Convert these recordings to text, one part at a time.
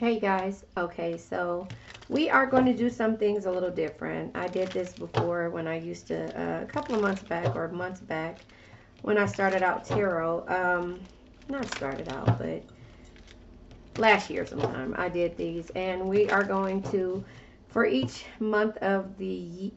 Hey guys, okay, so we are going to do some things a little different. I did this before when I used to, a couple of months back or months back when I started out tarot. Not started out, but last year sometime I did these, and we are going to, for each month of the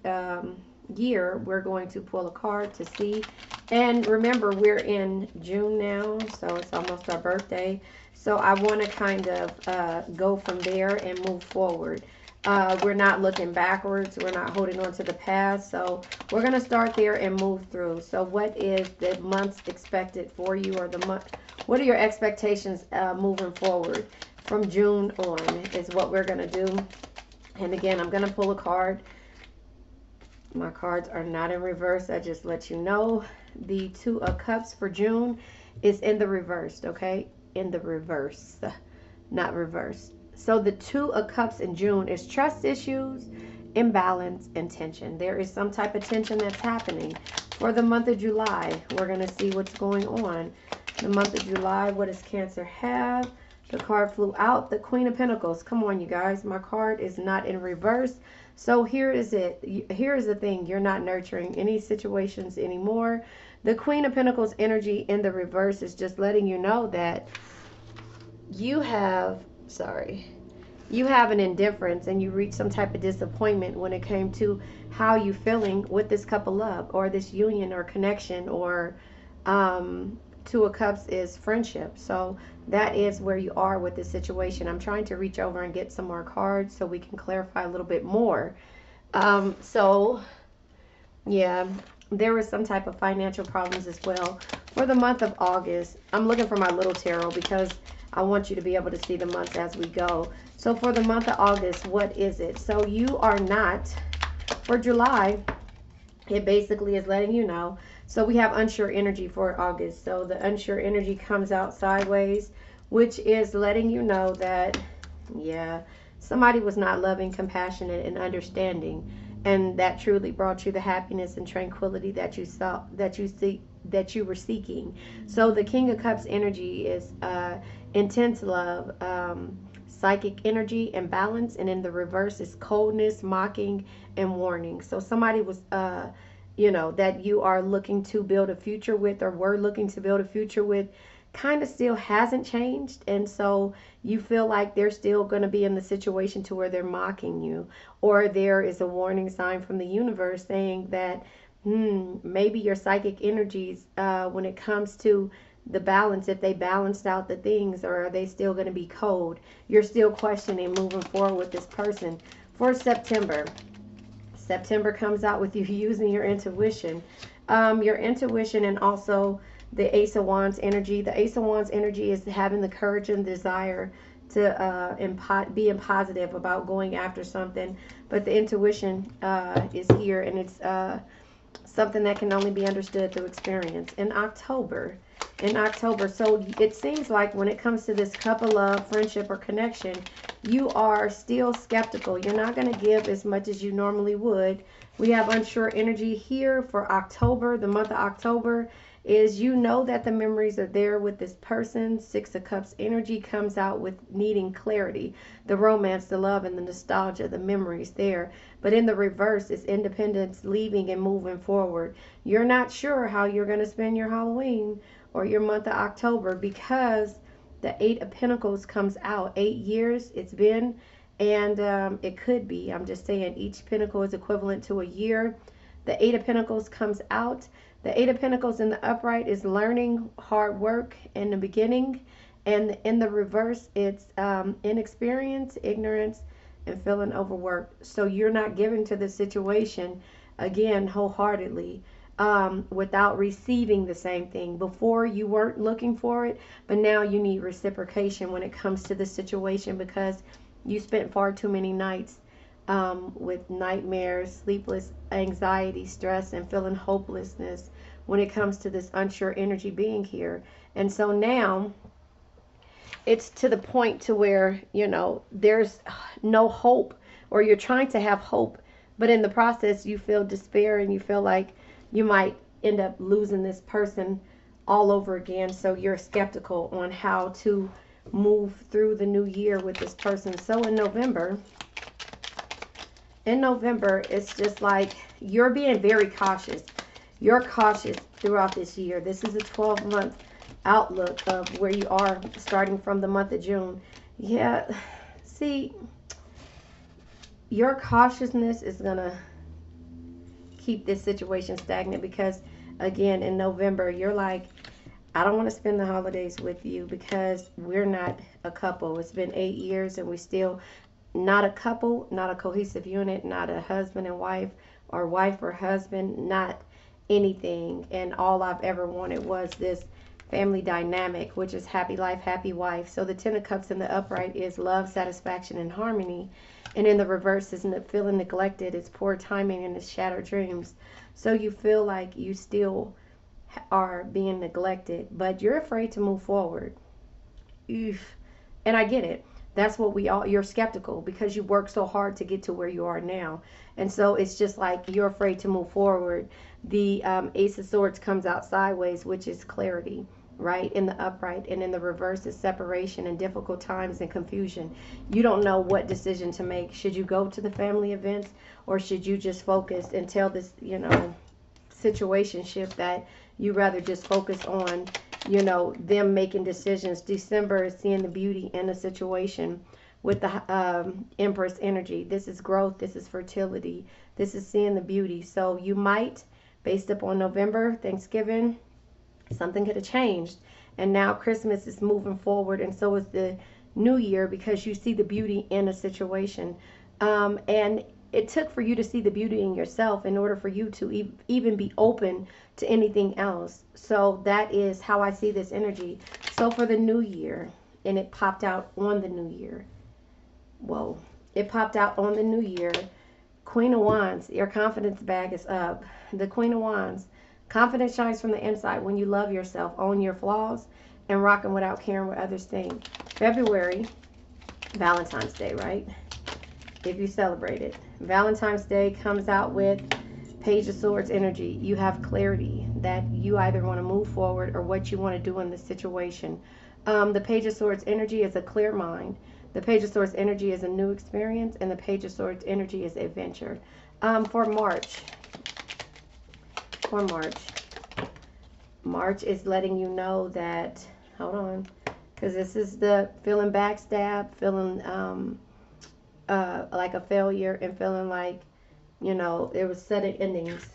year, we're going to pull a card to see. And remember, we're in June now, so it's almost our birthday. So I want to kind of go from there and move forward. We're not looking backwards. We're not holding on to the past. So we're going to start there and move through. So what is the month's expected for you, or the month? What are your expectations moving forward from June on is what we're going to do. And again, I'm going to pull a card. My cards are not in reverse. I just let you know. The Two of Cups for June is in the reverse, okay? In the reverse, not reverse. So the Two of Cups in June is trust issues, imbalance, and tension. There is some type of tension that's happening. For the month of July, we're going to see what's going on. The month of July, what does Cancer have? The card flew out, the Queen of Pentacles. Come on, you guys. My card is not in reverse. So here is it. Here is the thing. You're not nurturing any situations anymore. The Queen of Pentacles energy in the reverse is just letting you know that you have, you have an indifference, and you reach some type of disappointment when it came to how you feeling with this couple love or this union or connection, or Two of Cups is friendship. So that is where you are with this situation. I'm trying to reach over and get some more cards so we can clarify a little bit more. So yeah, there was some type of financial problems as well. For the month of August, I'm looking for my little tarot because I want you to be able to see the months as we go. So for the month of August, what is it? So you are not, for July, it basically is letting you know. So we have unsure energy for August. So the unsure energy comes out sideways, which is letting you know that, yeah, somebody was not loving, compassionate, and understanding. And that truly brought you the happiness and tranquility that you saw, that you were seeking. So the King of Cups energy is intense love, psychic energy, and balance. And in the reverse is coldness, mocking, and warning. So somebody was that you are looking to build a future with, or were looking to build a future with, kind of still hasn't changed. And so you feel like they're still going to be in the situation to where they're mocking you, or there is a warning sign from the universe saying that maybe your psychic energies, when it comes to the balance, if they balanced out the things, or are they still going to be cold? You're still questioning moving forward with this person. For September, September comes out with you using your intuition. And also the Ace of Wands energy. The Ace of Wands energy is having the courage and desire to being positive about going after something. But the intuition is here, and it's something that can only be understood through experience. In October, so it seems like when it comes to this couple of love, friendship, or connection, you are still skeptical. You're not going to give as much as you normally would. We have unsure energy here for October. The month of October is, that the memories are there with this person. Six of Cups energy comes out with needing clarity, the romance, the love, and the nostalgia, the memories there. But in the reverse is independence, leaving and moving forward. You're not sure how you're going to spend your Halloween or your month of October, because the Eight of Pentacles comes out. 8 years it's been, and it could be. I'm just saying each pentacle is equivalent to a year. The Eight of Pentacles comes out. The Eight of Pentacles in the upright is learning, hard work in the beginning. And in the reverse, it's inexperience, ignorance, and feeling overworked. So you're not giving to the situation, again, wholeheartedly, without receiving the same thing. Before, you weren't looking for it, but now you need reciprocation when it comes to the situation, because you spent far too many nights with nightmares, sleepless, anxiety, stress, and feeling hopelessness when it comes to this unsure energy being here. And so now it's to the point to where, there's no hope, or you're trying to have hope, but in the process you feel despair, and you feel like you might end up losing this person all over again. So you're skeptical on how to move through the new year with this person. So in November, it's just like you're being very cautious. You're cautious throughout this year. This is a 12-month outlook of where you are starting from the month of June. Yeah, see, your cautiousness is going to keep this situation stagnant because, again, in November, you're like, I don't want to spend the holidays with you because we're not a couple. It's been 8 years and we still not a couple, not a cohesive unit, not a husband and wife or husband, not anything. And all I've ever wanted was this family dynamic, which is happy life, happy wife. So the Ten of Cups in the upright is love, satisfaction, and harmony. And in the reverse is feeling neglected, it's poor timing, and it's shattered dreams. So you feel like you still are being neglected, but you're afraid to move forward. Oof. And I get it. That's what you're skeptical because you work so hard to get to where you are now. And so it's just like you're afraid to move forward. The Ace of Swords comes out sideways, which is clarity, right? In the upright, and in the reverse is separation and difficult times and confusion. You don't know what decision to make. Should you go to the family events, or should you just focus until this, situation shift, that you rather just focus on, them making decisions. December is seeing the beauty in a situation with the Empress energy. This is growth. This is fertility. This is seeing the beauty. So you might, based upon November, Thanksgiving, something could have changed. And now Christmas is moving forward, and so is the new year, because you see the beauty in a situation. And it took for you to see the beauty in yourself in order for you to even be open to anything else. So that is how I see this energy. So for the new year, and it popped out on the new year. Whoa. It popped out on the new year. Queen of Wands, your confidence bag is up. The Queen of Wands. Confidence shines from the inside when you love yourself, own your flaws, and rocking without caring what others think. February, Valentine's Day, right? If you celebrate it. Valentine's Day comes out with Page of Swords energy. You have clarity that you either want to move forward or what you want to do in this situation. The Page of Swords energy is a clear mind. The Page of Swords energy is a new experience, and the Page of Swords energy is adventure. For March. March is letting you know that, hold on, because this is the feeling backstab, feeling like a failure, and feeling like, there was sudden endings.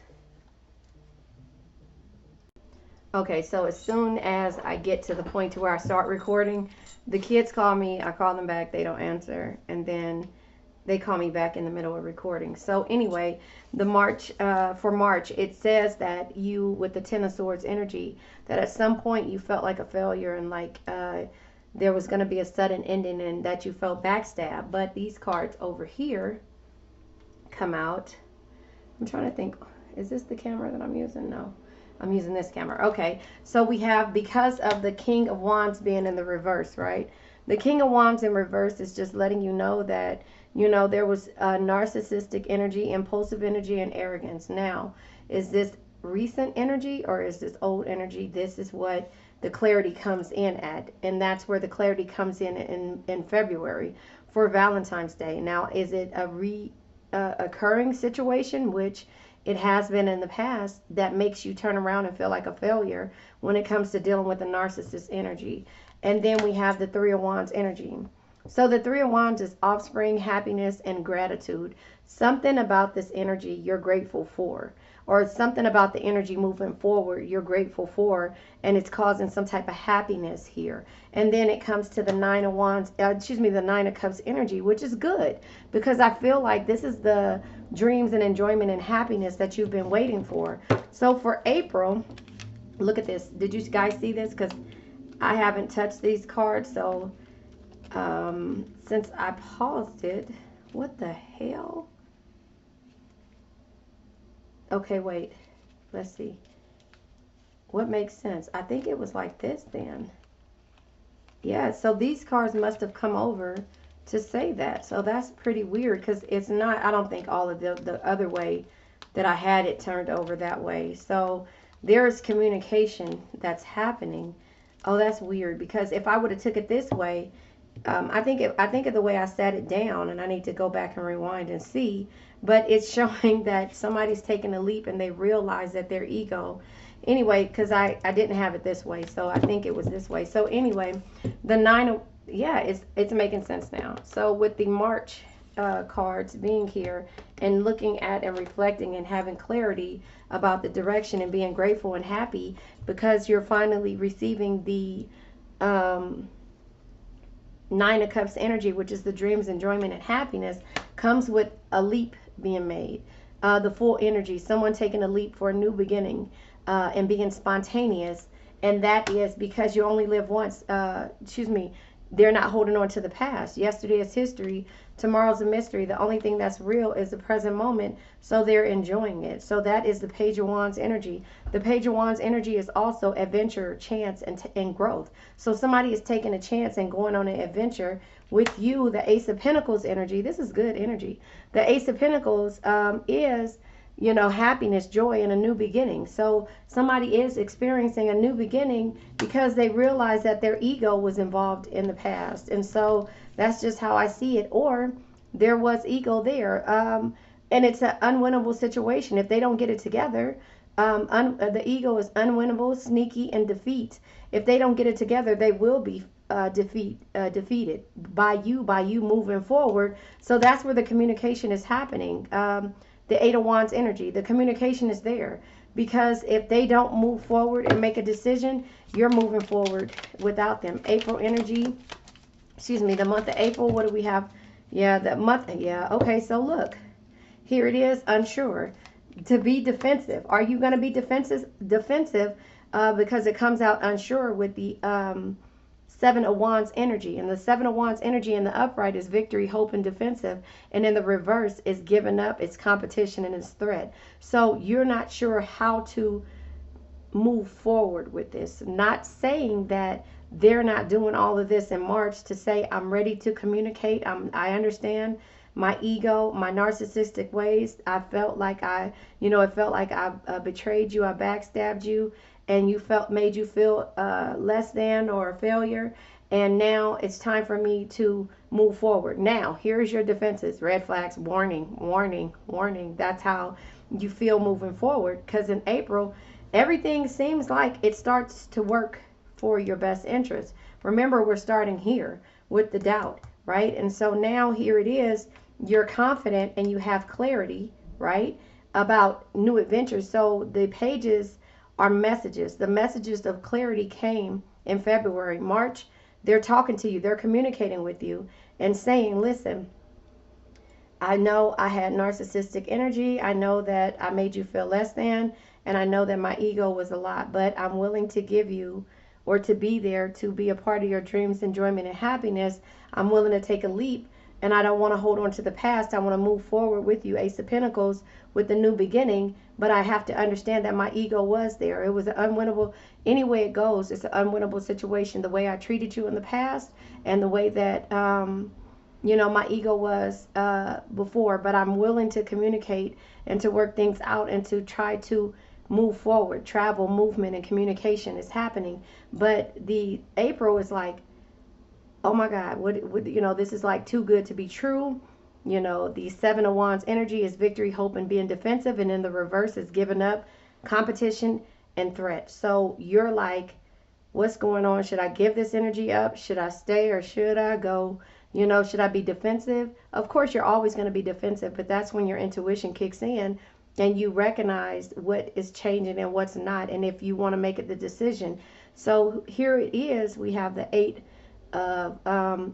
Okay, so as soon as I get to the point to where I start recording, the kids call me, I call them back, they don't answer, and then they call me back in the middle of recording. So anyway, for March, it says that you, with the Ten of Swords energy, that at some point you felt like a failure, and like there was going to be a sudden ending, and that you felt backstabbed. But these cards over here come out. I'm trying to think, is this the camera that I'm using? No, I'm using this camera. Okay, so we have, because of the King of Wands being in the reverse, right? The King of Wands in reverse is just letting you know that, there was narcissistic energy, impulsive energy, and arrogance. Now, is this recent energy or is this old energy? This is what the clarity comes in at, and that's where the clarity comes in February for Valentine's Day. Now, is it a occurring situation, which it has been in the past, that makes you turn around and feel like a failure when it comes to dealing with the narcissist energy? And then we have the Three of Wands energy. So the Three of Wands is offspring, happiness, and gratitude. Something about this energy you're grateful for, or something about the energy moving forward you're grateful for, and it's causing some type of happiness here. And then it comes to the Nine of Wands, the Nine of Cups energy, which is good, because I feel like this is the dreams and enjoyment and happiness that you've been waiting for. So for April, look at this. Did you guys see this? Because I haven't touched these cards, so since I paused it, what the hell? Okay, wait, let's see. What makes sense? I think it was like this then. Yeah, so these cards must have come over to say that. So that's pretty weird, because it's not, I don't think all of the other way that I had it turned over that way. So there's communication that's happening. Oh, that's weird, because if I would have took it this way, I think of the way I sat it down, and I need to go back and rewind and see. But it's showing that somebody's taking a leap and they realize that their ego. Anyway, because I didn't have it this way, so I think it was this way. So anyway, the nine of, yeah, it's making sense now. So with the March cards being here and looking at and reflecting and having clarity about the direction and being grateful and happy because you're finally receiving the Nine of Cups energy, which is the dreams, enjoyment, and happiness, comes with a leap being made. The full energy, someone taking a leap for a new beginning and being spontaneous. And that is because you only live once. Excuse me. They're not holding on to the past. Yesterday is history. Tomorrow's a mystery. The only thing that's real is the present moment. So they're enjoying it. So that is the Page of Wands energy. The Page of Wands energy is also adventure, chance, and growth. So somebody is taking a chance and going on an adventure with you. The Ace of Pentacles energy. This is good energy. The Ace of Pentacles is, you know, happiness, joy, and a new beginning. So somebody is experiencing a new beginning because they realize that their ego was involved in the past. And so that's just how I see it. Or there was ego there. And it's an unwinnable situation. If they don't get it together, the ego is unwinnable, sneaky, and defeat. If they don't get it together, they will be defeated by you moving forward. So that's where the communication is happening. The Eight of Wands energy, the communication is there, because if they don't move forward and make a decision, you're moving forward without them. April energy, excuse me, the month of April, what do we have? Yeah, the month, yeah, okay, so look, here it is, unsure. To be defensive. Are you going to be defensive? Because it comes out unsure with the Seven of Wands energy. And the Seven of Wands energy in the upright is victory, hope, and defensive. And in the reverse is giving up, it's competition, and it's threat. So you're not sure how to move forward with this. Not saying that they're not doing all of this in March to say, I'm ready to communicate. I understand my ego, my narcissistic ways. I felt like it felt like I betrayed you, I backstabbed you, and made you feel less than or a failure. And now it's time for me to move forward. Now, here's your defenses. Red flags, warning, warning, warning. That's how you feel moving forward. Because in April, everything seems like it starts to work for your best interest. Remember, we're starting here with the doubt, right? And so now here it is. You're confident and you have clarity, right, about new adventures. So the pages are messages. The messages of clarity came in February. March, they're talking to you. They're communicating with you and saying, listen, I know I had narcissistic energy. I know that I made you feel less than, and I know that my ego was a lot, but I'm willing to give you, or to be there, to be a part of your dreams, enjoyment, and happiness. I'm willing to take a leap, and I don't want to hold on to the past. I want to move forward with you, Ace of Pentacles, with a new beginning. But I have to understand that my ego was there. It was an unwinnable, any way it goes, it's an unwinnable situation. The way I treated you in the past and the way that, my ego was before. But I'm willing to communicate and to work things out and to try to move forward. Travel, movement, and communication is happening. But the April is like, oh my God, this is like too good to be true. The Seven of Wands energy is victory, hope, and being defensive. And in the reverse is giving up, competition, and threat. So you're like, what's going on? Should I give this energy up? Should I stay or should I go? Should I be defensive? Of course, you're always going to be defensive, but that's when your intuition kicks in and you recognize what is changing and what's not. And if you want to make it the decision. So here it is. We have the Eight of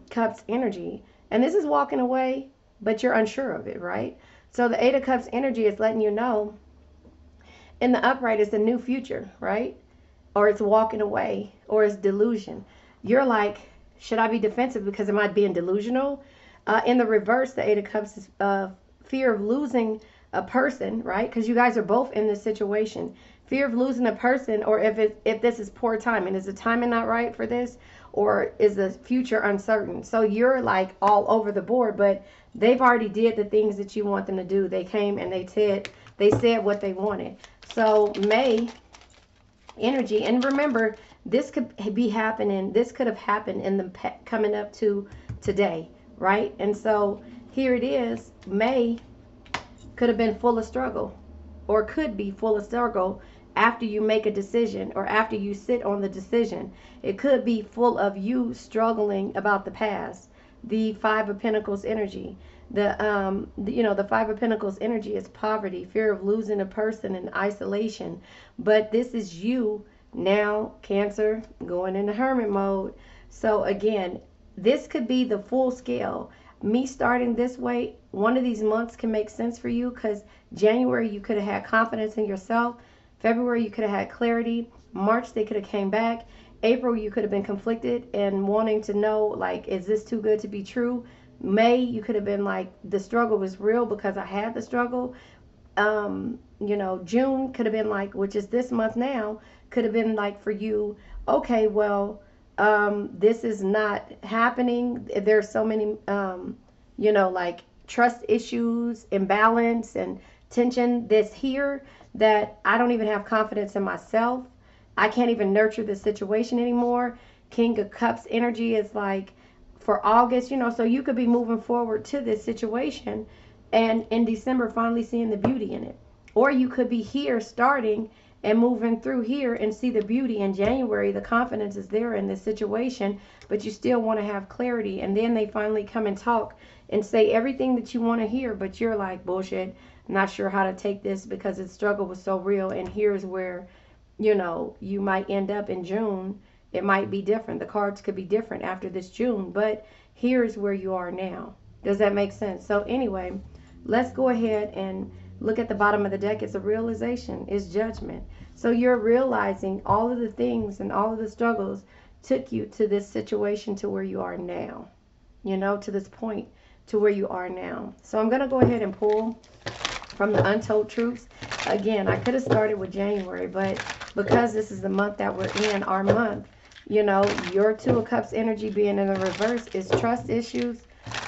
Cups energy. And this is walking away, but you're unsure of it, right? So the Eight of Cups energy is letting you know in the upright is a new future, right? Or it's walking away, or it's delusion. You're like, should I be defensive because am I being delusional? In the reverse, the Eight of Cups is fear of losing a person, right? Because you guys are both in this situation. Fear of losing a person, or if this is poor timing. Is the timing not right for this? Or is the future uncertain? So you're like all over the board, but they've already did the things that you want them to do. They came and they said what they wanted. So May energy, and remember, This could be happening. This could have happened in the coming up to today, right? And so here it is. May could have been full of struggle, or could be full of struggle after you make a decision or after you sit on the decision. It could be full of you struggling about the past. The Five of Pentacles energy. The Five of Pentacles energy is poverty, fear of losing a person, and isolation. But this is you now, Cancer, going into hermit mode. So again, this could be the full scale. Me starting this way, one of these months can make sense for you because January you could have had confidence in yourself. February you could have had clarity. March they could have came back. April you could have been conflicted and wanting to know, like, is this too good to be true? May you could have been like, the struggle was real because I had the struggle. June could have been like, which is this month now, could have been like for you, okay, well, this is not happening. There's so many, like trust issues, imbalance, and tension that's here that I don't even have confidence in myself. I can't even nurture the situation anymore. King of Cups energy is like for August, so you could be moving forward to this situation and in December finally seeing the beauty in it. Or you could be here starting and moving through here and see the beauty in January. The confidence is there in this situation, but you still want to have clarity. And then they finally come and talk and say everything that you want to hear, but you're like, bullshit, not sure how to take this because the struggle was so real. And here's where, you might end up in June. It might be different. The cards could be different after this June, but here's where you are now. Does that make sense? So anyway, let's go ahead and look at the bottom of the deck. It's a realization. It's judgment. So you're realizing all of the things and all of the struggles took you to this situation to where you are now. To this point to where you are now. So I'm going to go ahead and pull from the Untold Truths. Again, I could have started with January, but because this is the month that we're in, our month, your Two of Cups energy being in the reverse is trust issues,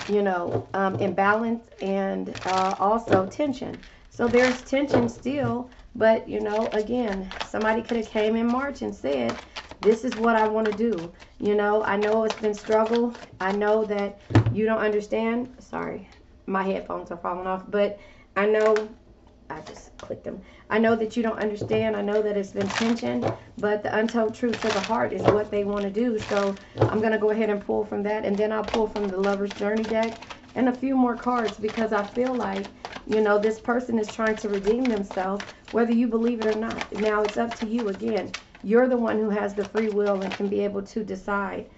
imbalance, and also tension. So there's tension still, but again, somebody could have came in March and said, this is what I want to do. I know it's been struggle. I know that you don't understand. Sorry, my headphones are falling off, but I know, I just clicked them. I know that you don't understand. I know that it's been tension, but the untold truth to the heart is what they want to do. So I'm going to go ahead and pull from that, and then I'll pull from the Lover's Journey deck and a few more cards because I feel like, this person is trying to redeem themselves, whether you believe it or not. Now it's up to you again. You're the one who has the free will and can be able to decide.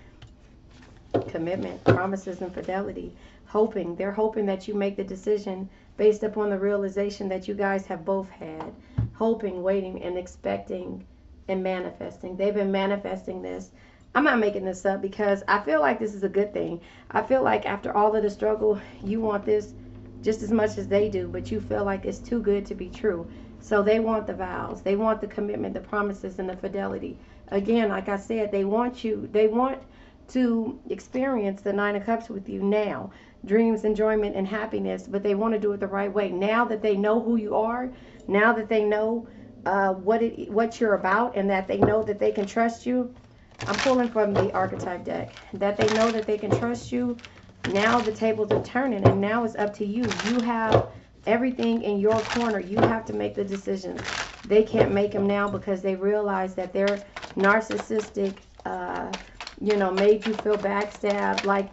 Commitment, promises, and fidelity. Hoping. They're hoping that you make the decision based upon the realization that you guys have both had. Hoping, waiting, and expecting, and manifesting. They've been manifesting this. I'm not making this up because I feel like this is a good thing. I feel like after all of the struggle, you want this just as much as they do, but you feel like it's too good to be true. So they want the vows. They want the commitment, the promises, and the fidelity. Again, like I said, they want to experience the Nine of Cups with you now. Dreams, enjoyment, and happiness, but they want to do it the right way. Now that they know who you are, now that they know what you're about, and that they know that they can trust you. I'm pulling from the Archetype deck. That they know that they can trust you. Now the tables are turning, and now it's up to you. You have everything in your corner. You have to make the decisions. They can't make them now because they realize that they're narcissistic, made you feel backstabbed, like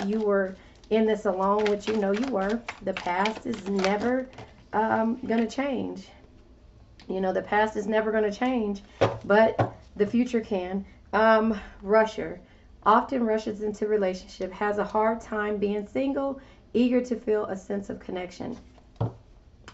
you were in this alone, which you were. The past is never going to change. The past is never going to change, but the future can. Rusher. Often rushes into relationship, has a hard time being single, eager to feel a sense of connection.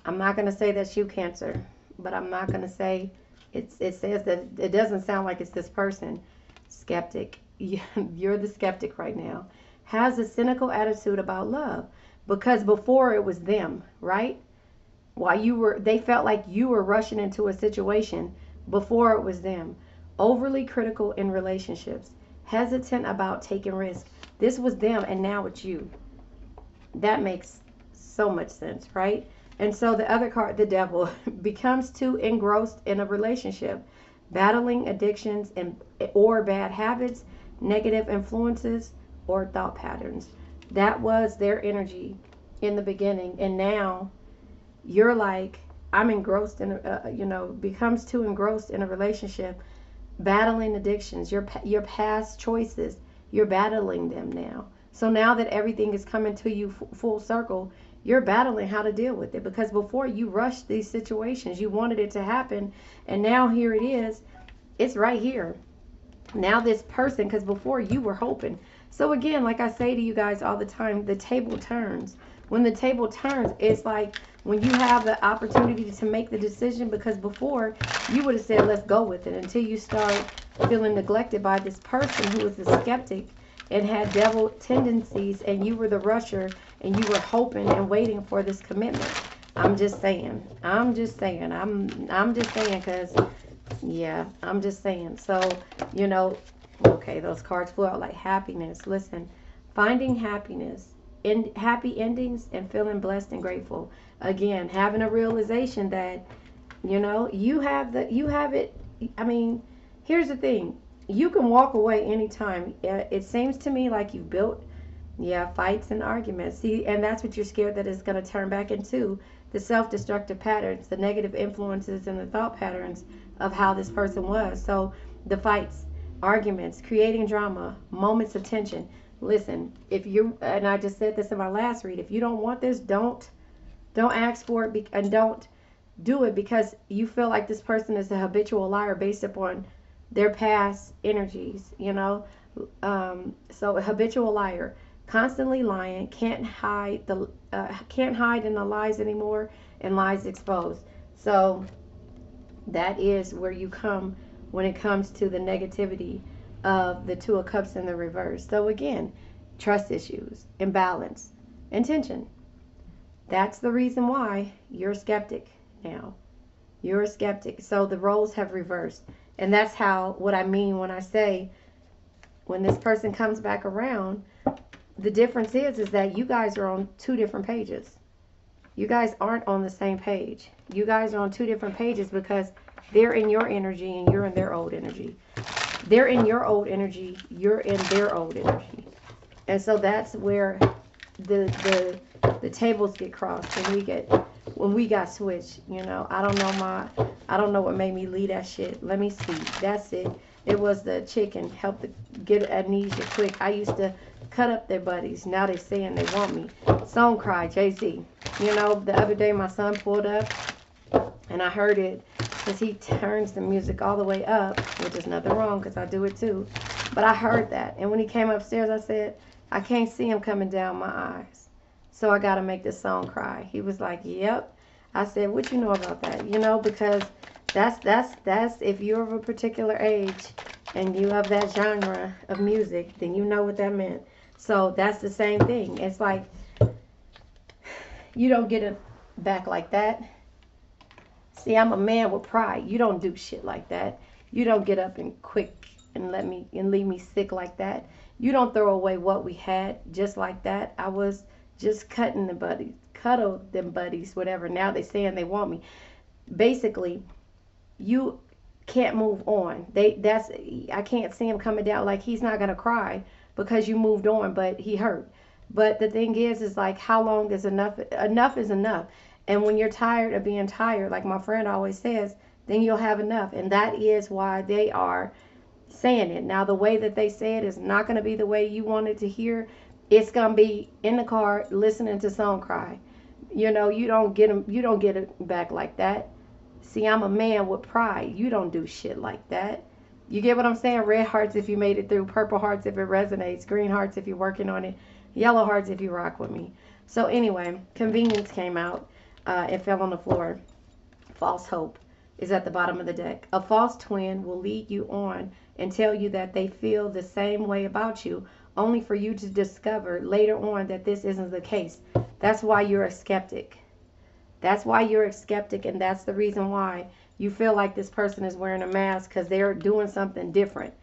I'm not going to say that's you, Cancer, but I'm not going to say it says that it doesn't sound like it's this person. Skeptic. You're the skeptic right now. Has a cynical attitude about love because before it was them, right? While they felt like you were rushing into a situation before it was them. Overly critical in relationships. Hesitant about taking risks. This was them and now it's you. That makes so much sense, right? And so the other card, the Devil, becomes too engrossed in a relationship. battling addictions and or bad habits, negative influences, or thought patterns. That was their energy in the beginning, and now you're like, I'm engrossed in, becomes too engrossed in a relationship, battling addictions, your past choices, you're battling them now. So now that everything is coming to you full circle, you're battling how to deal with it, because before you rushed these situations, you wanted it to happen, and now here it is. It's right here. Now this person, because before you were hoping. So again, like I say to you guys all the time, the table turns. When the table turns, it's like when you have the opportunity to make the decision, because before you would have said, let's go with it, until you start feeling neglected by this person who was the skeptic and had devil tendencies, and you were the rusher, and you were hoping and waiting for this commitment. I'm just saying. I'm just saying because, yeah, I'm just saying. So, okay, those cards flew out like happiness. Listen, finding happiness, in happy endings, and feeling blessed and grateful. Again, having a realization that, you have it. I mean, here's the thing. You can walk away anytime. It seems to me like you've built, fights and arguments. See, and that's what you're scared that it's going to turn back into, the self-destructive patterns, the negative influences, and the thought patterns of how this person was. So the fights, arguments, creating drama, moments of tension. Listen, if you, and I just said this in my last read, if you don't want this, don't ask for it, and don't do it because you feel like this person is a habitual liar based upon their past energies, so a habitual liar, constantly lying, can't hide in the lies anymore, and lies exposed. So that is where you come when it comes to the negativity of the Two of Cups in the reverse. So again, trust issues, imbalance, and tension. That's the reason why you're a skeptic now. You're a skeptic. So the roles have reversed. And that's what I mean when I say, when this person comes back around, the difference is that you guys are on two different pages. You guys aren't on the same page. You guys are on two different pages because they're in your energy and you're in their old energy. They're in your old energy, you're in their old energy. And so that's where the tables get crossed when we got switched. I don't know what made me leave that shit. Let me see. That's it. It was the chicken helped to get amnesia quick. I used to cut up their buddies. Now they saying they want me. Song cry, Jay-Z. The other day my son pulled up and I heard it because he turns the music all the way up, which is nothing wrong because I do it too. But I heard that. And when he came upstairs, I said, I can't see him coming down my eyes. So I got to make this song cry. He was like, yep. I said, what you know about that? Because that's if you're of a particular age and you have that genre of music, then you know what that meant. So that's the same thing. It's like, you don't get it back like that. See, I'm a man with pride. You don't do shit like that. You don't get up and quick and leave me sick like that. You don't throw away what we had just like that. I was just cuddle them buddies, whatever. Now they saying they want me. Basically, you can't move on. I can't see him coming down. Like, he's not gonna cry because you moved on, but he hurt. But the thing is like, how long is enough? Enough is enough. And when you're tired of being tired, like my friend always says, then you'll have enough. And that is why they are saying it. Now, the way that they say it is not going to be the way you wanted to hear. It's going to be in the car listening to song cry. You don't get it back like that. See, I'm a man with pride. You don't do shit like that. You get what I'm saying? Red hearts if you made it through, purple hearts if it resonates, green hearts if you're working on it, yellow hearts if you rock with me. So anyway, convenience came out. It fell on the floor. False hope is at the bottom of the deck. A false twin will lead you on and tell you that they feel the same way about you, only for you to discover later on that this isn't the case. That's why you're a skeptic. That's why you're a skeptic, and that's the reason why you feel like this person is wearing a mask, because they're doing something different.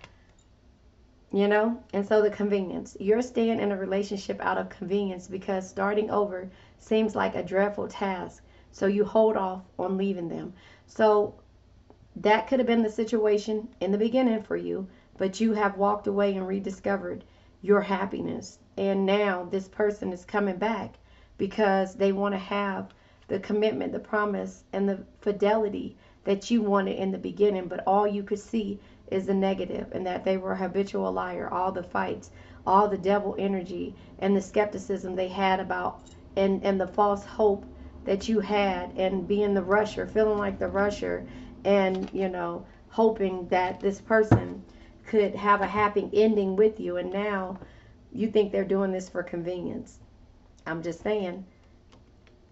And so the convenience. You're staying in a relationship out of convenience because starting over seems like a dreadful task. So you hold off on leaving them. So That could have been the situation in the beginning for you, but you have walked away and rediscovered your happiness. And now this person is coming back because they want to have the commitment, the promise, and the fidelity that you wanted in the beginning, but all you could see is the negative, and that they were a habitual liar, all the fights, all the devil energy, and the skepticism they had about, and the false hope that you had, and being the rusher, feeling like the rusher, and hoping that this person could have a happy ending with you, and now you think they're doing this for convenience. I'm just saying,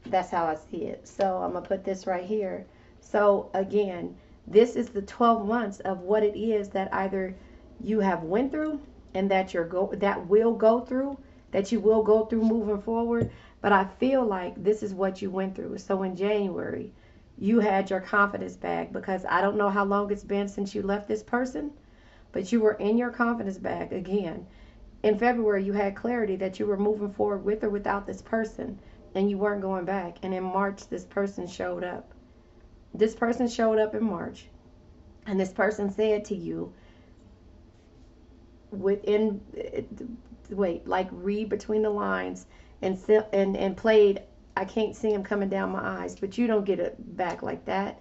that's how I see it. So I'm gonna put this right here. So again, this is the 12 months of what it is that either you have went through, and that that will go through, that you will go through moving forward. But I feel like this is what you went through. So in January, you had your confidence back, because I don't know how long it's been since you left this person, but you were in your confidence back again. In February, you had clarity that you were moving forward with or without this person, and you weren't going back. And in March, this person showed up. This person showed up in March, and this person said to you, within, wait, like read between the lines, and played, I can't see him coming down my eyes, but you don't get it back like that.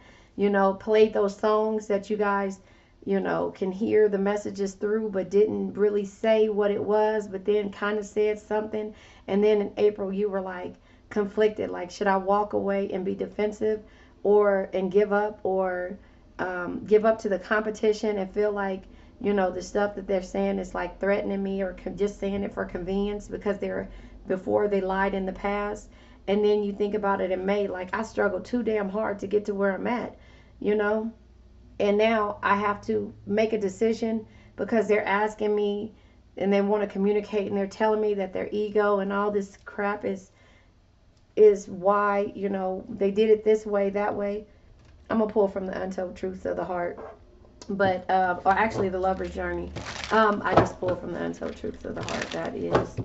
Played those songs that you guys, can hear the messages through, but didn't really say what it was, but then kind of said something. And then in April, you were like conflicted, like, should I walk away and be defensive, and give up, or give up to the competition and feel like, the stuff that they're saying is like threatening me, or just saying it for convenience because before they lied in the past. And then you think about it in May, like, I struggled too damn hard to get to where I'm at, and now I have to make a decision because they're asking me and they want to communicate, and they're telling me that their ego and all this crap is why, they did it this way, that way. I'm going to pull from the Untold Truths of the Heart. But, or actually the Lover's Journey. I just pulled from the Untold Truths of the Heart. That is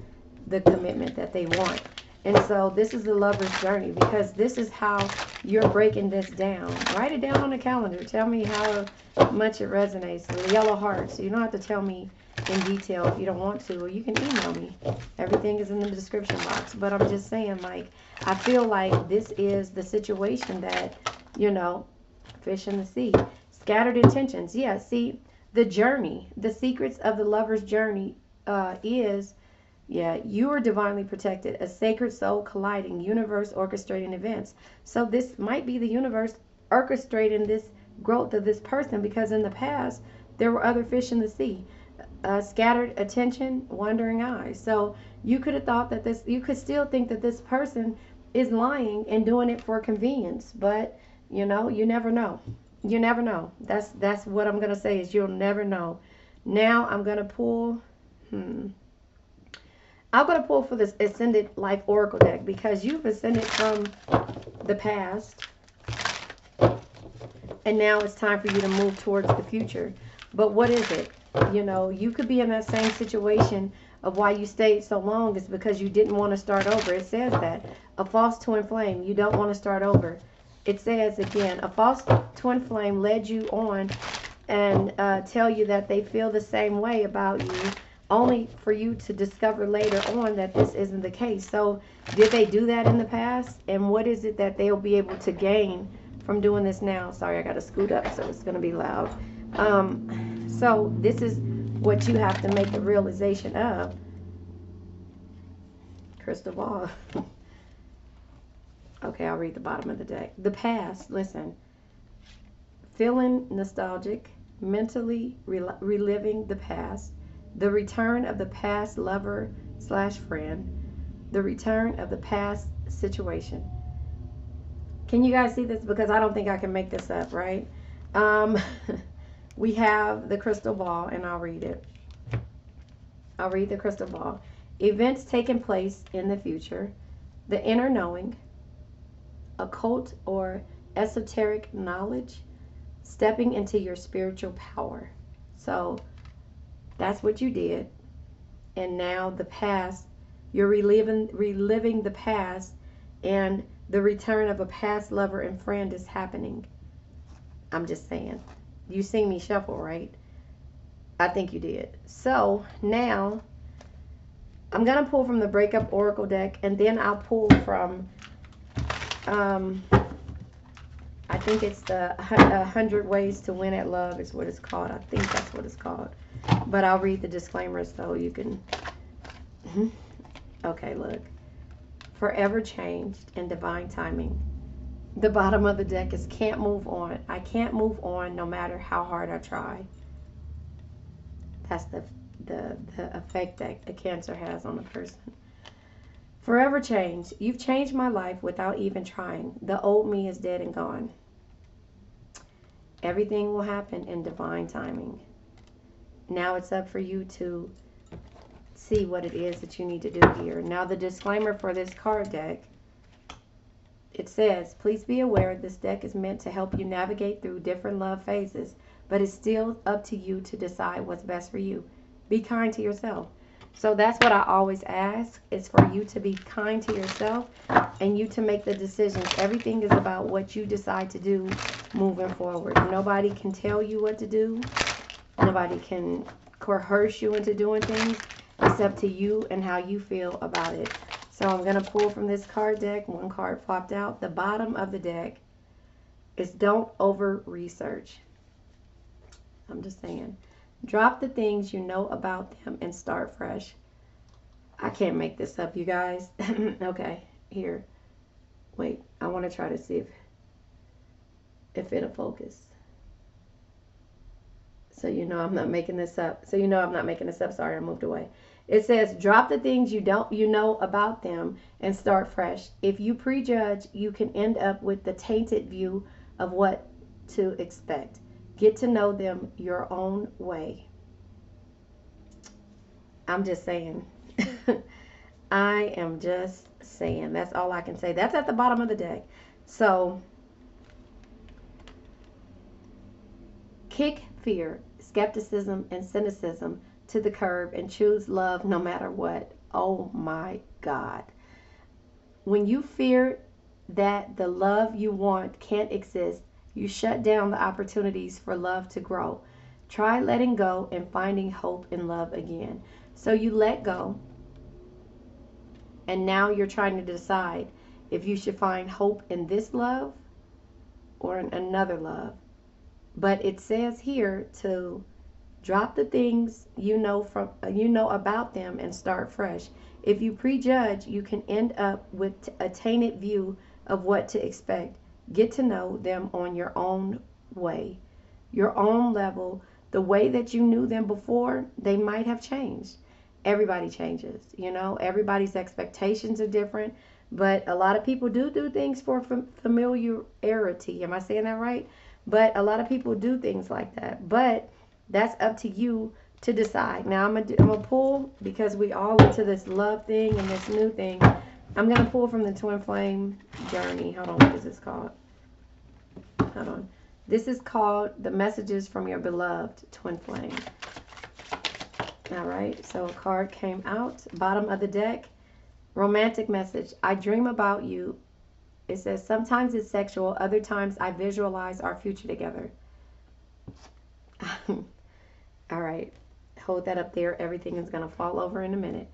the commitment that they want. And so this is the Lover's Journey, because this is how you're breaking this down. Write it down on the calendar. Tell me how much it resonates. The yellow heart. So you don't have to tell me in detail if you don't want to, or you can email me. Everything is in the description box. But I'm just saying, like, I feel like this is the situation that, fish in the sea. Scattered intentions. Yeah, see, the journey, the secrets of the lover's journey is, you are divinely protected, a sacred soul colliding, universe orchestrating events. So this might be the universe orchestrating this growth of this person, because in the past, there were other fish in the sea. Scattered attention, wandering eyes. So you could have thought that you could still think that this person is lying and doing it for convenience, but, you never know. You never know. That's what I'm going to say, is you'll never know. Now I'm going to pull, I'm going to pull for this Ascended Life Oracle deck, because you've ascended from the past, and now it's time for you to move towards the future. But what is it? You could be in that same situation of why you stayed so long is because you didn't want to start over. It says that. A false twin flame. You don't want to start over. It says again, a false twin flame led you on and tell you that they feel the same way about you, only for you to discover later on that this isn't the case. So did they do that in the past? And what is it that they'll be able to gain from doing this now? Sorry, I got to scoot up, so it's going to be loud. So this is what you have to make the realization of. Crystal ball. Okay, I'll read the bottom of the deck. The past, listen. Feeling nostalgic, mentally reliving the past, the return of the past lover/friend, the return of the past situation. Can you guys see this? Because I don't think I can make this up, right? We have the crystal ball, and I'll read it. I'll read the crystal ball. Events taking place in the future, the inner knowing, occult or esoteric knowledge, stepping into your spiritual power. So that's what you did. And now the past, you're reliving the past, and the return of a past lover and friend is happening. I'm just saying. You seen me shuffle, right? I think you did. So now I'm going to pull from the Breakup Oracle deck, and then I'll pull from, I think it's the 100 Ways to Win at Love is what it's called. I think that's what it's called. But I'll read the disclaimers so you can. Okay, look. Forever changed in divine timing. The bottom of the deck is can't move on. I can't move on no matter how hard I try. That's the effect that a Cancer has on a person. Forever changed. You've changed my life without even trying. The old me is dead and gone. Everything will happen in divine timing. Now it's up for you to see what it is that you need to do here. Now the disclaimer for this card deck, it says, please be aware this deck is meant to help you navigate through different love phases, but it's still up to you to decide what's best for you. Be kind to yourself. So that's what I always ask, is for you to be kind to yourself and you to make the decisions. Everything is about what you decide to do moving forward. Nobody can tell you what to do. Nobody can coerce you into doing things. It's up to you and how you feel about it. So I'm going to pull from this card deck. One card popped out. The bottom of the deck is don't over-research. I'm just saying. Drop the things you know about them and start fresh. I can't make this up, you guys. Okay, here. Wait, I want to try to see if it'll focus. So you know I'm not making this up. Sorry, I moved away. It says, drop the things you know about them and start fresh. If you prejudge, you can end up with the tainted view of what to expect. Get to know them your own way. I'm just saying. I am just saying. That's all I can say. That's at the bottom of the deck. So, kick fear, skepticism, and cynicism to the curb and choose love no matter what. Oh my God. When you fear that the love you want can't exist, you shut down the opportunities for love to grow. Try letting go and finding hope in love again. So you let go, and now you're trying to decide if you should find hope in this love or in another love. But it says here to drop the things you know about them and start fresh. If you prejudge, you can end up with a tainted view of what to expect. Get to know them on your own way, your own level. The way that you knew them before, they might have changed. Everybody changes, you know. Everybody's expectations are different, but a lot of people do things for familiarity. Am I saying that right? But a lot of people do things like that. But that's up to you to decide. Now I'm gonna pull, because we all into this love thing and this new thing. I'm gonna pull from the Twin Flame Journey. Hold on, what is this called? Hold on. This is called The Messages from Your Beloved Twin Flame. All right, so a card came out. Bottom of the deck, romantic message. I dream about you. It says, sometimes it's sexual, other times I visualize our future together. All right, hold that up there. Everything is going to fall over in a minute.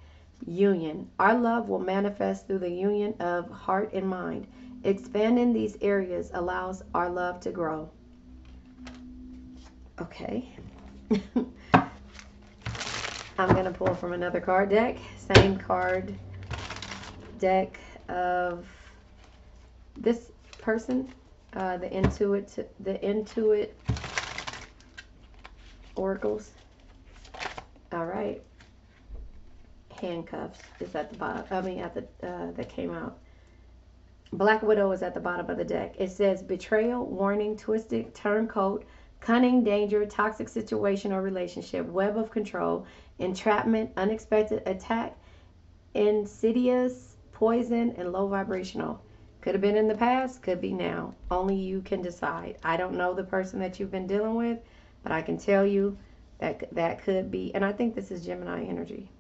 Union. Our love will manifest through the union of heart and mind. Expanding these areas allows our love to grow. Okay. I'm going to pull from another card deck. Same card deck of this person. The Intuit Oracles. All right. Handcuffs is at the bottom. That came out. Black Widow is at the bottom of the deck. It says betrayal, warning, twisted, turncoat, cunning, danger, toxic situation or relationship, web of control, entrapment, unexpected attack, insidious, poison, and low vibrational. Could have been in the past, could be now. Only you can decide. I don't know the person that you've been dealing with, but I can tell you that could be, and I think this is Gemini energy.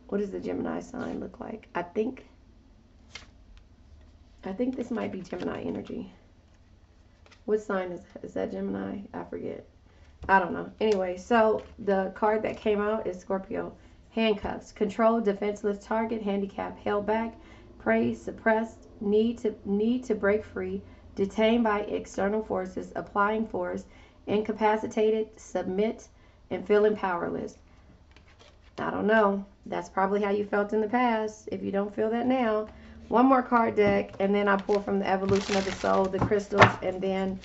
What does the Gemini sign look like? I think this might be Gemini energy. What sign is that Gemini? I forget. I don't know. Anyway, so the card that came out is Scorpio. Handcuffs. Control, defenseless target, handicap, held back, prey, suppressed, need to break free, detained by external forces, applying force, incapacitated, submit, and feeling powerless. I don't know. That's probably how you felt in the past. If you don't feel that now, one more card deck, and then I pull from the evolution of the soul, the crystals, and then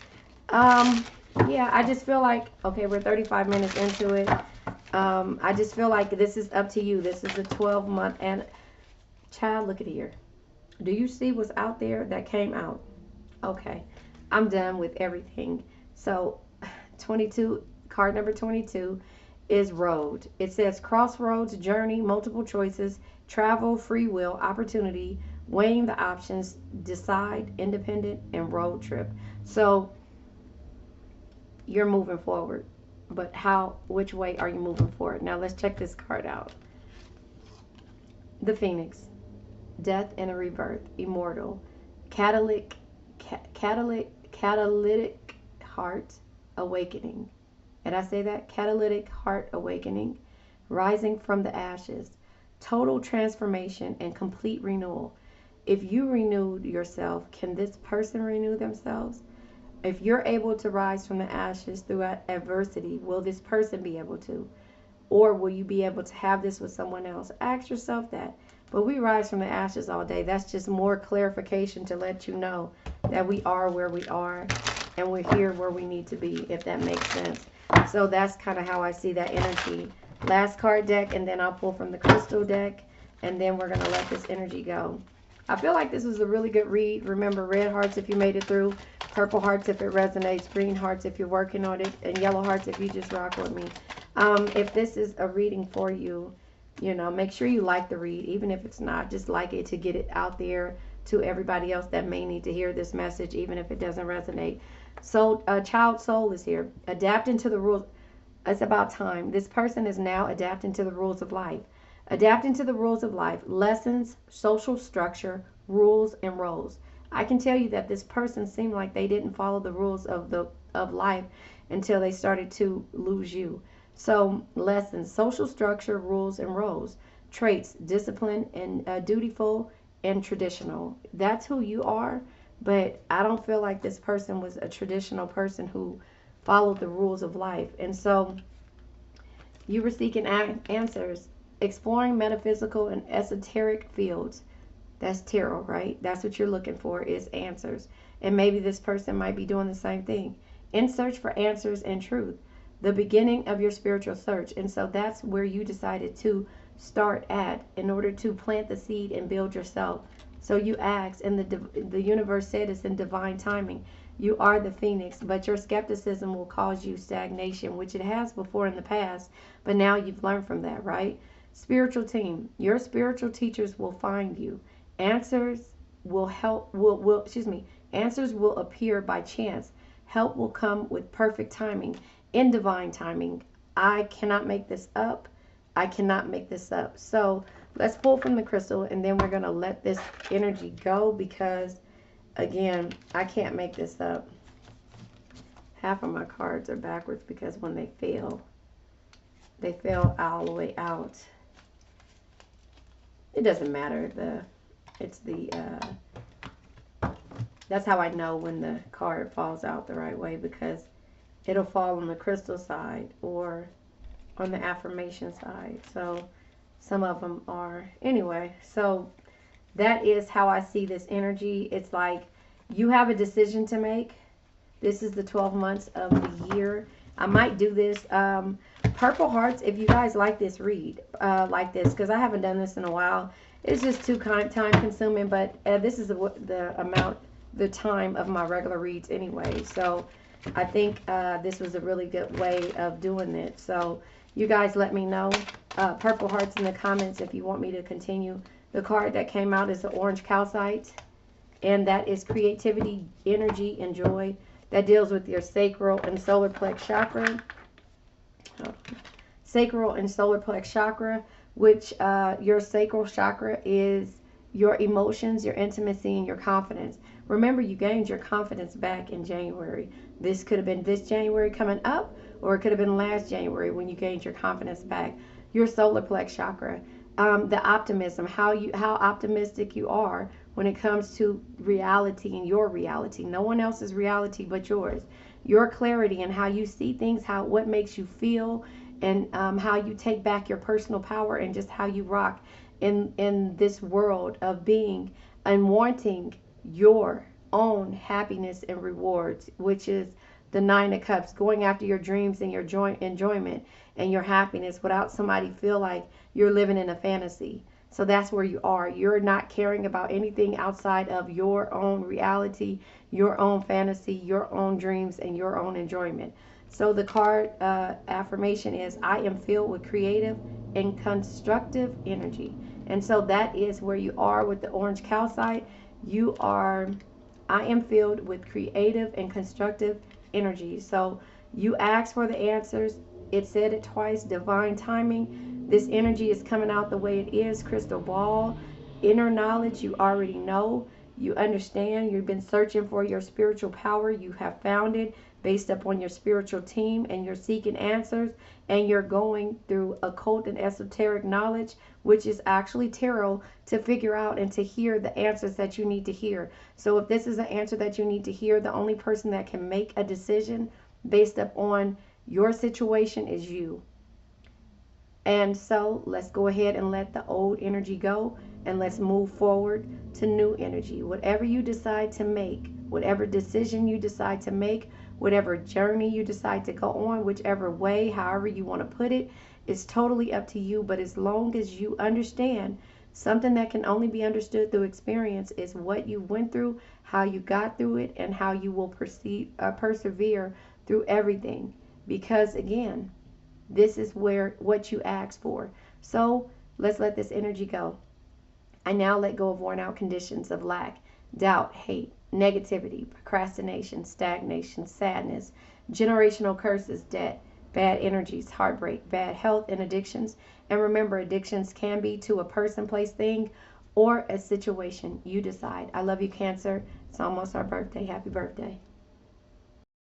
yeah, I just feel like, okay, we're 35 minutes into it. I just feel like this is up to you. This is a 12-month, and child, look at here. Do you see what's out there that came out? Okay, I'm done with everything. So 22, card number 22 is road. It says crossroads, journey, multiple choices, travel, free will, opportunity, weighing the options, decide, independent, and road trip. So you're moving forward, but which way are you moving forward? Now let's check this card out. The Phoenix, death and a rebirth, immortal, catalytic heart awakening. Did I say that? Catalytic heart awakening, rising from the ashes, total transformation and complete renewal. If you renewed yourself, can this person renew themselves? If you're able to rise from the ashes through adversity, will this person be able to? Or will you be able to have this with someone else? Ask yourself that. But we rise from the ashes all day. That's just more clarification to let you know that we are where we are and we're here where we need to be, if that makes sense. So that's kind of how I see that energy. Last card deck, and then I'll pull from the crystal deck, and then we're going to let this energy go. I feel like this was a really good read. Remember, red hearts if you made it through, purple hearts if it resonates, green hearts if you're working on it, and yellow hearts if you just rock with me. If this is a reading for you, you know, make sure you like the read, even if it's not. Just like it to get it out there to everybody else that may need to hear this message, even if it doesn't resonate. So, child soul is here. Adapting to the rules. It's about time. This person is now adapting to the rules of life. Adapting to the rules of life, lessons, social structure, rules, and roles. I can tell you that this person seemed like they didn't follow the rules of life until they started to lose you. So, lessons, social structure, rules, and roles. Traits, discipline, and dutiful, and traditional. That's who you are, but I don't feel like this person was a traditional person who followed the rules of life. And so, you were seeking answers, exploring metaphysical and esoteric fields. That's tarot, right? That's what you're looking for, is answers. And maybe this person might be doing the same thing. In search for answers and truth. The beginning of your spiritual search. And so that's where you decided to start at in order to plant the seed and build yourself. So you asked, and the universe said it's in divine timing. You are the phoenix, but your skepticism will cause you stagnation, which it has before in the past, but now you've learned from that, right? Spiritual team. Your spiritual teachers will find you. Answers will answers will appear by chance. Help will come with perfect timing, in divine timing. I cannot make this up. I cannot make this up. So let's pull from the crystal, and then we're going to let this energy go because, again, I can't make this up. Half of my cards are backwards because when they fell all the way out. It doesn't matter. That's how I know when the card falls out the right way, because it'll fall on the crystal side or on the affirmation side. So some of them are. Anyway, so that is how I see this energy. It's like you have a decision to make. This is the 12 months of the year. I might do this. Purple hearts, if you guys like this read, like this, because I haven't done this in a while. It's just too time consuming, but this is the time of my regular reads anyway. So I think this was a really good way of doing it. So you guys let me know. Purple hearts in the comments if you want me to continue. The card that came out is the orange calcite, and that is creativity, energy, and joy. That deals with your sacral and solar plex chakra. Sacral and solar plex chakra, which your sacral chakra is your emotions, your intimacy, and your confidence. Remember, you gained your confidence back in January. This could have been this January coming up, or it could have been last January when you gained your confidence back. Your solar plex chakra, the optimism, how optimistic you are when it comes to reality and your reality. No one else's reality but yours. Your clarity and how you see things, what makes you feel, and how you take back your personal power, and just how you rock in this world of being and wanting your own happiness and rewards, which is the Nine of Cups, going after your dreams and your enjoyment and your happiness without somebody feel like you're living in a fantasy. So that's where you are. You're not caring about anything outside of your own reality, your own fantasy, your own dreams, and your own enjoyment. So the card affirmation is, I am filled with creative and constructive energy. And so that is where you are with the orange calcite. You are, I am filled with creative and constructive energy. So you asked for the answers. It said it twice, divine timing. This energy is coming out the way it is, crystal ball. Inner knowledge, you already know. You understand. You've been searching for your spiritual power. You have found it based upon your spiritual team, and you're seeking answers, and you're going through occult and esoteric knowledge, which is actually tarot, to figure out and to hear the answers that you need to hear. So if this is an answer that you need to hear, the only person that can make a decision based upon your situation is you. And so let's go ahead and let the old energy go, and let's move forward to new energy. Whatever you decide to make, whatever decision you decide to make, whatever journey you decide to go on, whichever way, however you want to put it, is totally up to you. But as long as you understand, something that can only be understood through experience is what you went through, how you got through it, and how you will persevere through everything. Because again, this is what you asked for. So let's let this energy go. I now let go of worn out conditions of lack, doubt, hate, negativity, procrastination, stagnation, sadness, generational curses, debt, bad energies, heartbreak, bad health, and addictions. And remember, addictions can be to a person, place, thing, or a situation. You decide. I love you, Cancer. It's almost our birthday. Happy birthday.